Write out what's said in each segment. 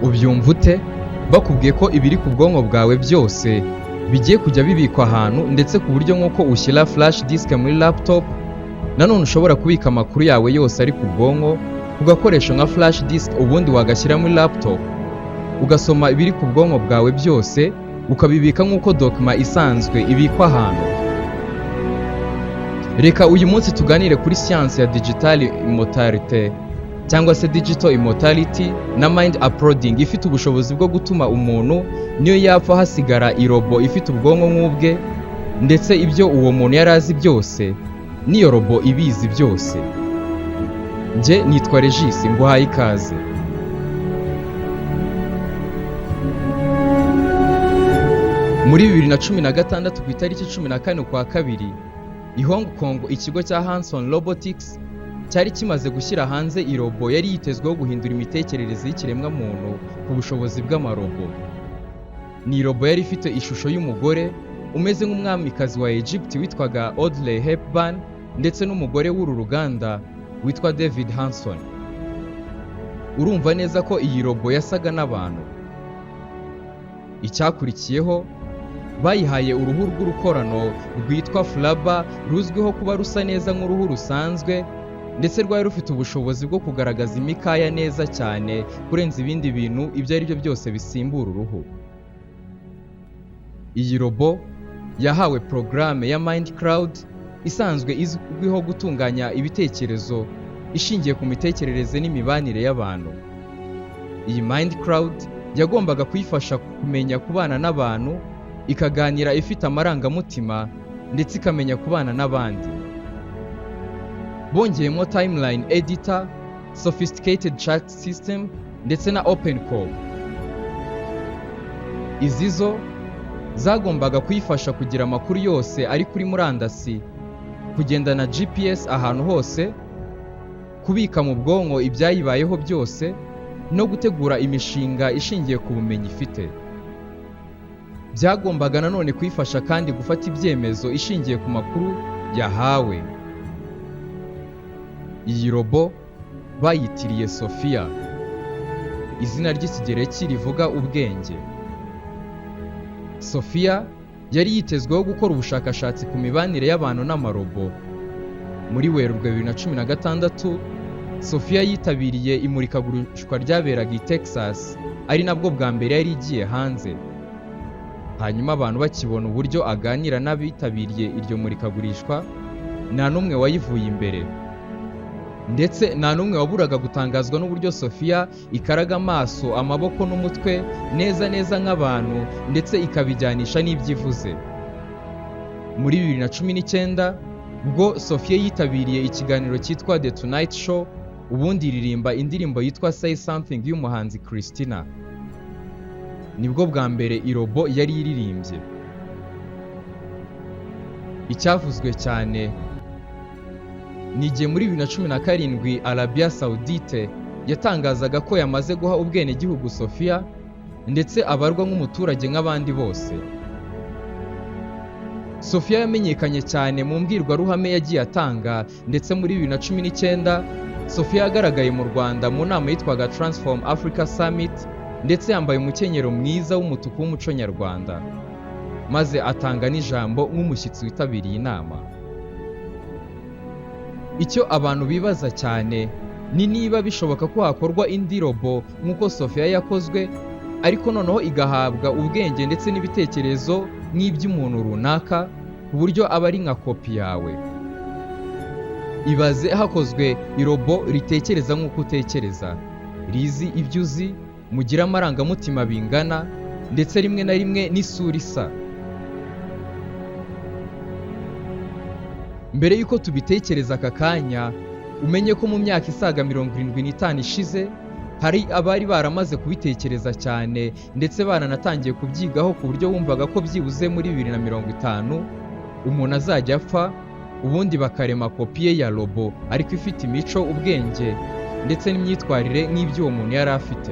Ubyumva ute bakubwiye ko ibiri ku bwonko bwawe byose bigiye kujya bibikwa ahantu, ndetse ku buryo nk'uko ushyira flash disk muri laptop, nanone ushobora kubika amakuru yawe yose ari ku bwonko ugakoresha nka flash disk, ubundi wagashyira muri laptop ugasoma ibiri ku bwonko bwawe byose ukabibika nk'uko document isanzwe ibikwa ahantu. Reka uyu munsi tuganire kuri siyansi ya digital immortality cyangwa se digital immortality na mind uploading, ifite ubushobozi bwo gutuma umuntu niyo yapfa hasigara irobo ifite ubwonko nk'ubwe, ndetse ibyo uwo muntu yari azi byose niyo robo ibizi byose. Njye nitwa Regis, nguhaye ikaze. Muri 2016 ku itariki 14 kwa kabiri, i Hong Kong, ikigo cya Hanson Robotics cyari kimaze gushyira hanze irobo yari yitezweho guhindura imitekerereze y'ikiremwamuntu ku bushobozi bw'amarobo. Ni irobo yari ifite ishusho y'umugore umeze nk'umwamikazi wa Egypt witwaga Audrey Hepburn, ndetse n'umugore w'uru ruganda witwa David Hanson. Urumva neza ko iyi robo yasaga n'abantu. Icyakurikiyeho, bayihaye uruhu rw'urukorano rwitwa Flubber, ruzwiho kuba rusa neza nk'uruhu rusanzwe, ndetse rwari rufite ubushobozi bwo kugaragaza imikaya neza cyane kurenza ibindi bintu ibyo ari byo byose bisimbura uruhu. Iyi robo yahawe porogaramu ya MindCloud isanzwe izwiho gutunganya ibitekerezo ishingiye ku mitekerereze n'imibanire y'abantu. Iyi MindCloud yagombaga kuyifasha kumenya kubana n'abantu, ikaganira ifite amarangamutima, ndetse ikamenya kubana n'abandi. Bongeyemo timeline editor, sophisticated chat system, ndetse na open code. Izi zo zagombaga kuyifasha kugira amakuru yose ari kuri murandasi, kugendana GPS ahantu hose, kubika mu bwonko ibyayibayeho byose, no gutegura imishinga ishingiye ku bumenyi ifite. Byagombaga nanone kuyifasha kandi gufata ibyemezo ishingiye ku makuru yahawe. Iyi robo bayitiriye Sophia, izina ry'ikigereki rivuga ubwenge. Sophia yari yitezweho gukora ubushakashatsi ku mibanire y'abantu n'amarobo. Muri Werurwe 2016, Sophia yitabiriye imurikagurishwa ryaberaga i Texas, ari nabwo bwa mbere yari igiye hanze. Hanyuma abantu bakibona uburyo aganira n'abitabiriye iryo murikagurishwa, nta n'umwe wayivuye imbere. Ndetse nta n'umwe waburaga gutangazwa n'uburyo Sophia ikaraga amaso, amaboko n'umutwe neza neza nk'abantu, ndetse ikabijyanisha n'ibyivuze. Muri 2019, ubwo Sophia yitabiriye ikiganiro cyitwa The Tonight Show, ubundi iririmba indirimbo yitwa Say Something y'umuhanzi Christina. Nibwo bwa mbere irobo yari iririmbye. Icyavuzwe cyane ni igihe muri 2017 Arabia Saudite yatangazaga ko yamaze guha ubwenegihugu Sophia, ndetse abarwa nk'umuturage nk'abandi bose. Sophia yamenyekanye cyane mu mbwirwaruhame yagiye atanga, ndetse muri 2019 Sophia yagaragaye mu Rwanda mu nama yitwaga Transform Africa Summit, ndetse yambaye umukenyero mwiza w'umutuku w'umuco nyarwanda, maze atanga n'ijambo nk'umushyitsi witabiriye inama. Icyo abantu bibaza cyane ni niba bishoboka ko hakorwa indi robo nk'uko Sophia yakozwe, ariko noneho igahabwa ubwenge ndetse n'ibitekerezo nk'iby'umuntu runaka, ku buryo aba ari nka kopi yawe. Ibaze hakozwe irobo ritekereza nk'uko utekereza, rizi ibyo uzi, mugira amarangamutima bingana, ndetse rimwe na rimwe n'isura isa. Mbere yuko tubitekereza aka kanya, umenye ko mu myaka isaga 75 ishize, hari abari baramaze kubitekereza cyane, ndetse baranatangiye kubyigaho ku buryo wumvaga ko byibuze muri 2050 umuntu azajya apfa, ubundi bakarema kopi ye ya robo, ariko ifite imico, ubwenge, ndetse n'imyitwarire nk'ibyo uwo muntu yari afite.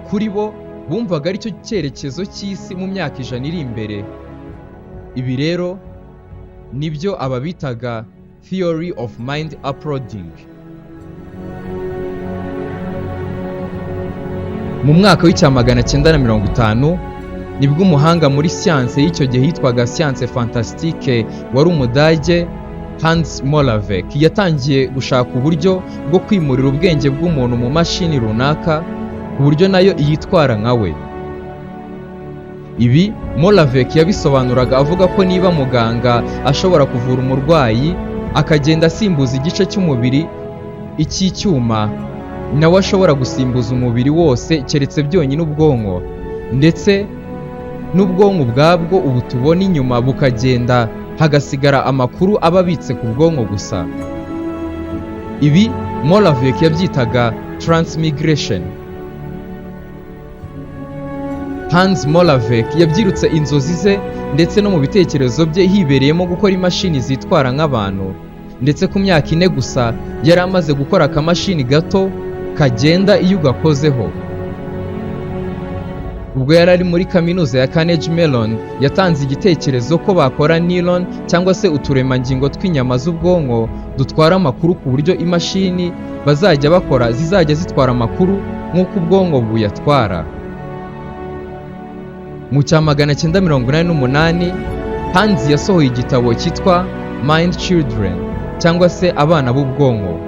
Kuri bo bumvaga ari cyo cyerekezo cy'isi mu myaka 100 iri imbere. Ibi rero nibyo ababitaga theory of mind uploading. Mu mwaka w'1950 nibwo umuhanga muri siyanse y'icyo gihe yitwaga Science Fantastique wari Umudage Hans Moravec yatangiye gushaka uburyo bwo kwimurira ubwenge bw'umuntu mu mashini runaka ku buryo nayo yitwara nka we. Ibi Moravec yabisobanuraga avuga ko niba muganga ashobora kuvura umurwayi akagenda asimbuza igice cy'umubiri icy'icyuma, nawe ashobora gusimbuza umubiri wose keretse byonyine ubwonko, ndetse n'ubwonko ubwabwo ubu tubona inyuma bukagenda hagasigara amakuru aba abitse ku bwonko gusa. Ibi Moravec yabyitaga transmigration. Hans Moravec yabyirutse inzozi ze ndetse no mu bitekerezo bye hibereyemo gukora imashini zitwara nk'abantu, ndetse ku myaka 4 gusa yari amaze gukora akamashini gato kagenda iyo ugakozeho. Ubwo yari ari muri kaminuza ya Carnegie Mellon yatanze igitekerezo ko bakora neuron cyangwa se uturemangingo tw'inyama z'ubwonko dutwara amakuru ku buryo imashini bazajya bakora zizajya zitwara amakuru nk'uko ubwonko buyatwara. Mu cya 1988 Hans yasohoye igitabo cyitwa Mind Children cyangwa se abana b'ubwonko.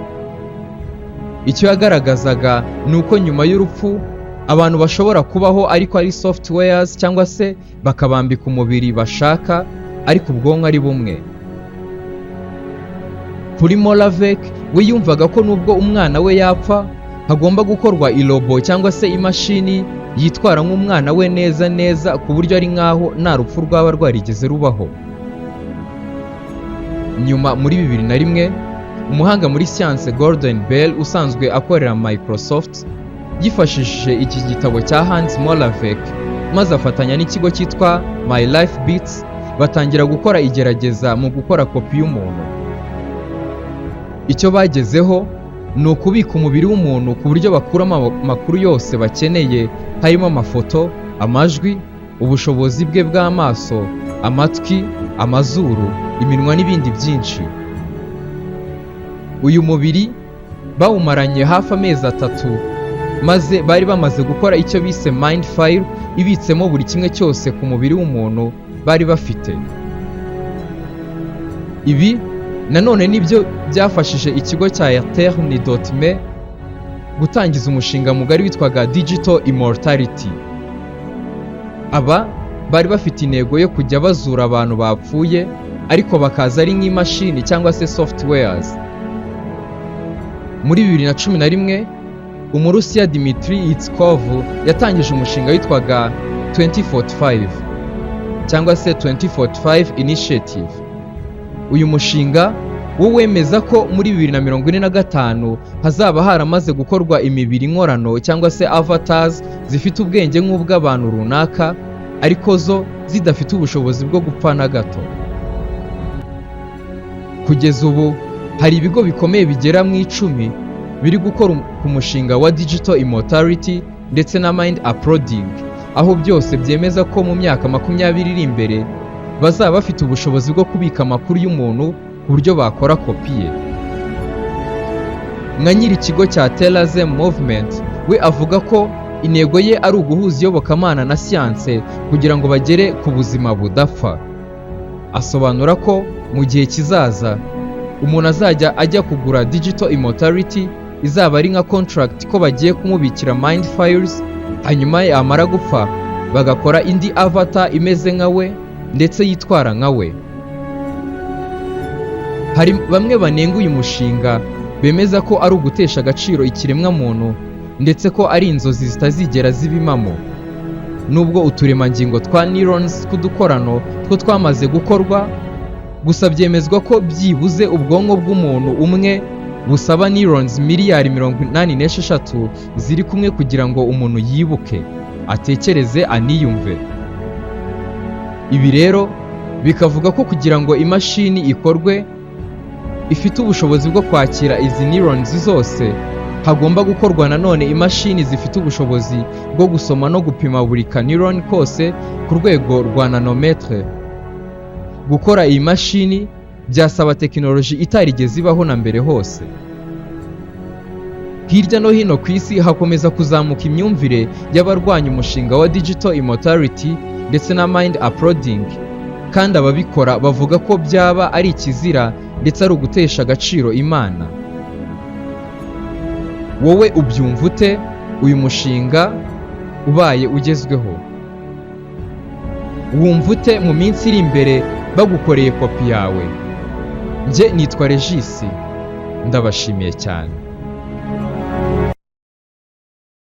Icyo yagaragazaga ni uko nyuma y'urupfu abantu bashobora kubaho ariko ari softwares cyangwa se bakabambika umubiri bashaka ariko ubwonko ari bumwe. Kuri Moravec we yumvaga ko nubwo umwana we yapfa hagomba gukorwa irobo cyangwa se imashini yitwara nk'umwana we neza ku buryo ari nkaho nta rupfu rwaba rwarigeze rubaho. Nyuma muri 2001 umuhanga muri siyanse Gordon Bell usanzwe akorera Microsoft yifashishije iki gitabo cya Hans Moravec maze afatanya n'ikigo cyitwa My Life Beats batangira gukora igerageza mu gukora kopi y'umuntu. Icyo bagezeho ni ukubika umubiri w'umuntu ku buryo bakuramo amakuru yose bakeneye, harimo amafoto, amajwi, ubushobozi bwe bw'amaso, amatwi, amazuru, iminwa n'ibindi byinshi. Uyu mubiri bawumaranye hafi amezi 3 maze bari bamaze gukora icyo bise mind file ibitsemo buri kimwe cyose ku mubiri w'umuntu bari bafite. Ibi nanone nibyo byafashije ikigo cya Eternity.me gutangiza umushinga mugari witwaga Digital Immortality. Aba bari bafite intego yo kujya bazura abantu bapfuye ariko bakaza ari nk'imashini cyangwa se softwares. Muri 2011 Umurusiya Dmitry Itskov yatangije umushinga witwaga 2045 cyangwa se 2045 Initiative. Uyu mushinga wo wemeza ko muri 2045 hazaba haramaze gukorwa imibiri nkorano cyangwa se avatars zifite ubwenge nk'ubw'abantu runaka ariko zo zidafite ubushobozi bwo gupfa na gato. Kugeza ubu hari ibigo bikomeye bigera mu 10 biri gukora ku mushinga wa Digital Immortality ndetse na Mind Uploading, aho byose byemeza ko mu myaka 20 iri imbere bazaba bafite ubushobozi bwo kubika amakuru y'umuntu ku buryo bakora kopi ye. Nka nyiri ikigo cya Telazem Movement we avuga ko intego ye ari uguhuza iyobokamana na siyanse kugira ngo bagere ku buzima budapfa. Asobanura ko mu gihe kizaza umuntu azajya ajya kugura Digital Immortality izaba ari nka contract ko bagiye kumubikira mind files, hanyuma yamara gupfa bagakora indi avatar imeze nka we ndetse yitwara nka we. Hari bamwe banenga uyu mushinga bemeza ko ari ugutesha agaciro ikiremwa muntu ndetse ko ari inzozi zitazigera zibimamo. Nubwo uturemangingo twa neurons tw'udukorano two twamaze gukorwa, gusa byemezwa ko byibuze ubwonko bw'umuntu umwe busaba neurons miliyari 86 ziri kumwe kugira ngo umuntu yibuke, atekereze, aniyumve. Ibi rero bikavuga ko kugira ngo imashini ikorwe ifite ubushobozi bwo kwakira izi neurons zose, hagomba gukorwa nanone imashini zifite ubushobozi bwo gusoma no gupima buri ka neuron kose ku rwego rwa nanometre. Gukora iyi mashini byasaba tekinoloji itarigeze ibaho na mbere hose. Hirya no hino ku isi hakomeza kuzamuka imyumvire y'abarwanya umushinga wa Digital Immortality ndetse na Mind Uploading, kandi ababikora bavuga ko byaba ari ikizira ndetse ari ugutesha agaciro Imana. Wowe ubyumva ute uyu mushinga ubaye ugezweho? Wumva ute mu minsi iri imbere bagukoreye kopi yawe? Njye nitwa Regis, ndabashimiye cyane.